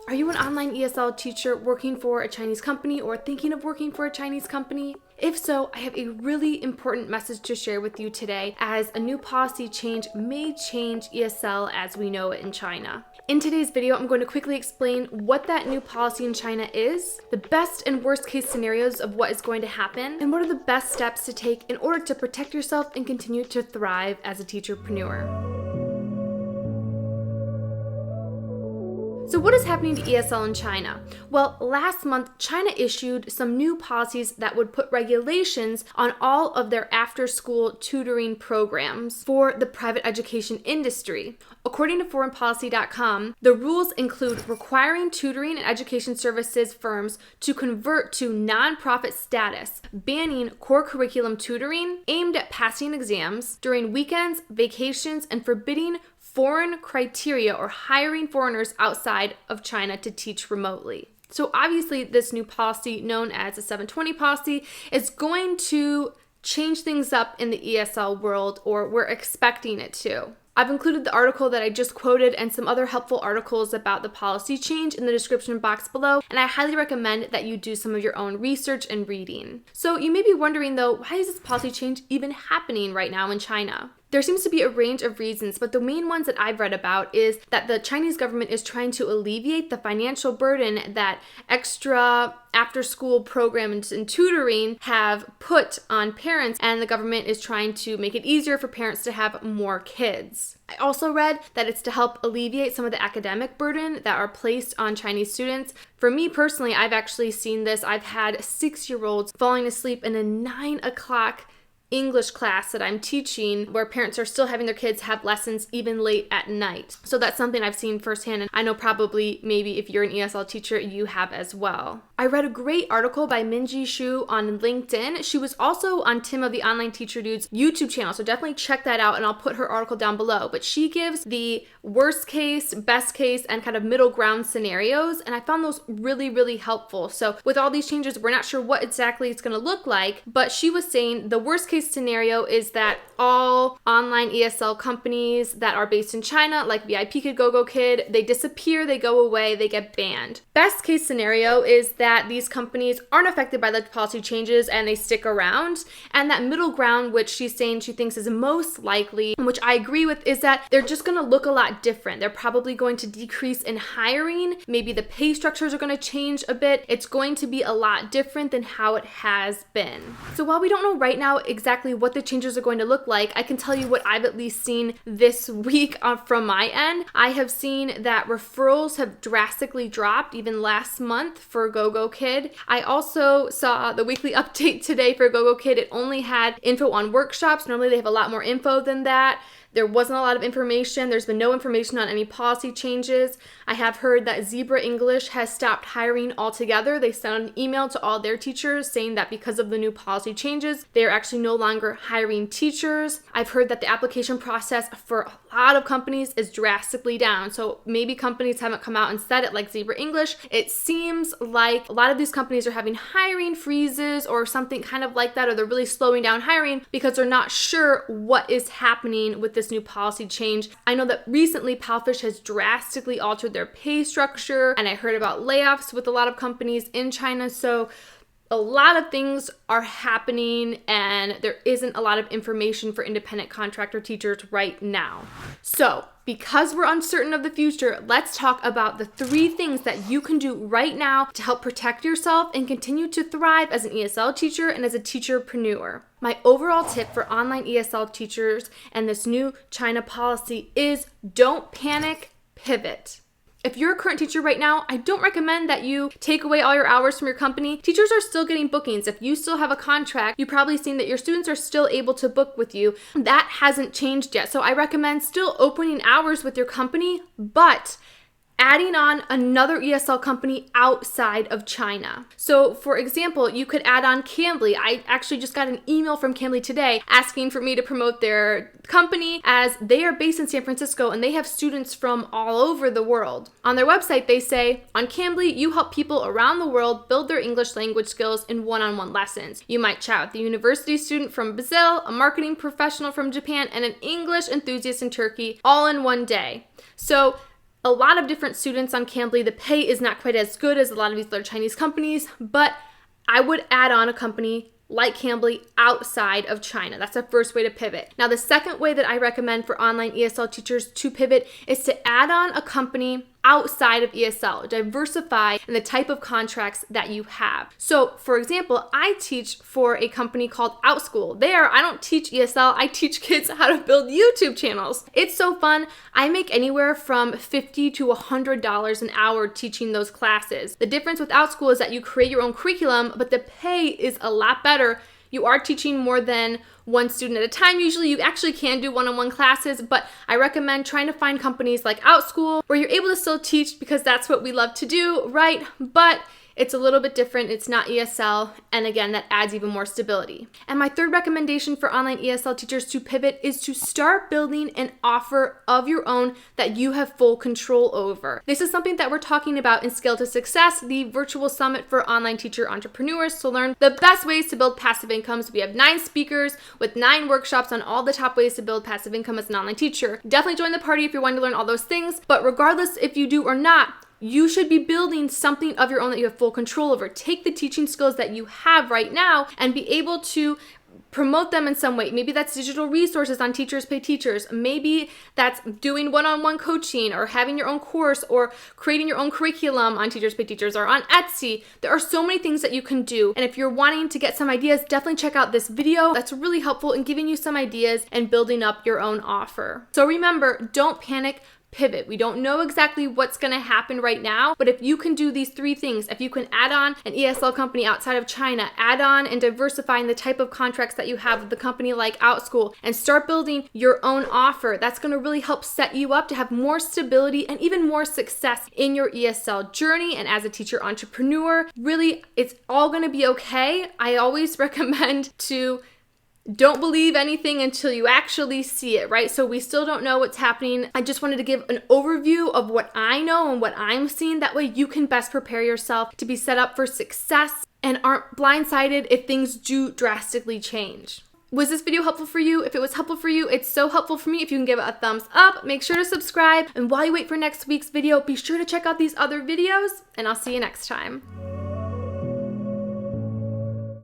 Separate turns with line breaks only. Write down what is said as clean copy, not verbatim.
Are you an online ESL teacher working for a Chinese company or thinking of working for a Chinese company? If so, I have a really important message to share with you today, as a new policy change may change ESL as we know it in China. In today's video, I'm going to quickly explain what that new policy in China is, the best and worst case scenarios of what is going to happen, and what are the best steps to take in order to protect yourself and continue to thrive as a teacherpreneur. So what is happening to ESL in China? Well, last month, China issued some new policies that would put regulations on all of their after-school tutoring programs for the private education industry. According to foreignpolicy.com, the rules include requiring tutoring and education services firms to convert to nonprofit status, banning core curriculum tutoring aimed at passing exams during weekends, vacations, and forbidding foreign criteria or hiring foreigners outside of China to teach remotely. So obviously this new policy, known as the 720 policy, is going to change things up in the ESL world, or we're expecting it to. I've included the article that I just quoted and some other helpful articles about the policy change in the description box below, and I highly recommend that you do some of your own research and reading. So you may be wondering though, why is this policy change even happening right now in China? There seems to be a range of reasons, but the main ones that I've read about is that the Chinese government is trying to alleviate the financial burden that extra after-school programs and tutoring have put on parents, and the government is trying to make it easier for parents to have more kids. I also read that it's to help alleviate some of the academic burden that are placed on Chinese students. For me personally, I've actually seen this. I've had 6-year-olds falling asleep in a 9 o'clock English class that I'm teaching, where parents are still having their kids have lessons even late at night. So that's something I've seen firsthand, and I know probably maybe if you're an ESL teacher, you have as well. I read a great article by Minji Xu on LinkedIn. She was also on Tim of the Online Teacher Dude's YouTube channel, so definitely check that out, and I'll put her article down below. But she gives the worst case, best case, and kind of middle ground scenarios, and I found those really, really helpful. So with all these changes, we're not sure what exactly it's going to look like, but she was saying the worst case scenario is that all online ESL companies that are based in China, like VIP Kid, GoGo Kid, they disappear, they go away, they get banned. Best case scenario is that these companies aren't affected by the policy changes and they stick around. And that middle ground, which she's saying she thinks is most likely, which I agree with, is that they're just going to look a lot different. They're probably going to decrease in hiring. Maybe the pay structures are going to change a bit. It's going to be a lot different than how it has been. So while we don't know right now exactly what the changes are going to look like, I can tell you what I've at least seen this week from my end. I have seen that referrals have drastically dropped even last month for GoGo Kid. I also saw the weekly update today for GoGo Kid. It only had info on workshops. Normally they have a lot more info than that. There wasn't a lot of information. There's been no information on any policy changes. I have heard that Zebra English has stopped hiring altogether. They sent an email to all their teachers saying that because of the new policy changes, they're actually no longer hiring teachers. I've heard that the application process for a lot of companies is drastically down. So maybe companies haven't come out and said it like Zebra English. It seems like a lot of these companies are having hiring freezes or something kind of like that, or they're really slowing down hiring because they're not sure what is happening with this new policy change. I know that recently Palfish has drastically altered their pay structure, and I heard about layoffs with a lot of companies in China. So a lot of things are happening, and there isn't a lot of information for independent contractor teachers right now. So because we're uncertain of the future, let's talk about the 3 things that you can do right now to help protect yourself and continue to thrive as an ESL teacher and as a teacherpreneur. My overall tip for online ESL teachers and this new China policy is don't panic, pivot. If you're a current teacher right now, I don't recommend that you take away all your hours from your company. Teachers are still getting bookings. If you still have a contract, you've probably seen that your students are still able to book with you. That hasn't changed yet. So I recommend still opening hours with your company, but adding on another ESL company outside of China. So for example, you could add on Cambly. I actually just got an email from Cambly today asking for me to promote their company, as they are based in San Francisco and they have students from all over the world. On their website, they say, on Cambly, you help people around the world build their English language skills in one-on-one lessons. You might chat with a university student from Brazil, a marketing professional from Japan, and an English enthusiast in Turkey, all in one day. So a lot of different students on Cambly. The pay is not quite as good as a lot of these other Chinese companies, but I would add on a company like Cambly outside of China. That's the first way to pivot. Now, the second way that I recommend for online ESL teachers to pivot is to add on a company outside of ESL, diversify in the type of contracts that you have. So, for example, I teach for a company called OutSchool. There, I don't teach ESL, I teach kids how to build YouTube channels. It's so fun. I make anywhere from $50 to $100 an hour teaching those classes. The difference with OutSchool is that you create your own curriculum, but the pay is a lot better. You are teaching more than one student at a time. Usually you actually can do one-on-one classes, but I recommend trying to find companies like OutSchool where you're able to still teach because that's what we love to do, right? But it's a little bit different. It's not ESL. And again, that adds even more stability. And my third recommendation for online ESL teachers to pivot is to start building an offer of your own that you have full control over. This is something that we're talking about in Scale to Success, the virtual summit for online teacher entrepreneurs, to learn the best ways to build passive incomes. We have 9 speakers with 9 workshops on all the top ways to build passive income as an online teacher. Definitely join the party if you're wanting to learn all those things. But regardless if you do or not, you should be building something of your own that you have full control over. Take the teaching skills that you have right now and be able to promote them in some way. Maybe that's digital resources on Teachers Pay Teachers. Maybe that's doing one-on-one coaching or having your own course or creating your own curriculum on Teachers Pay Teachers or on Etsy. There are so many things that you can do. And if you're wanting to get some ideas, definitely check out this video. That's really helpful in giving you some ideas and building up your own offer. So remember, don't panic. Pivot. We don't know exactly what's going to happen right now, but if you can do these 3 things, if you can add on an ESL company outside of China, add on and diversifying the type of contracts that you have with the company like OutSchool, and start building your own offer, that's going to really help set you up to have more stability and even more success in your ESL journey. And as a teacher entrepreneur, really, it's all going to be okay. I always recommend to don't believe anything until you actually see it, right? So we still don't know what's happening. I just wanted to give an overview of what I know and what I'm seeing. That way you can best prepare yourself to be set up for success and aren't blindsided if things do drastically change. Was this video helpful for you? If it was helpful for you, it's so helpful for me if you can give it a thumbs up. Make sure to subscribe. And while you wait for next week's video, be sure to check out these other videos, and I'll see you next time.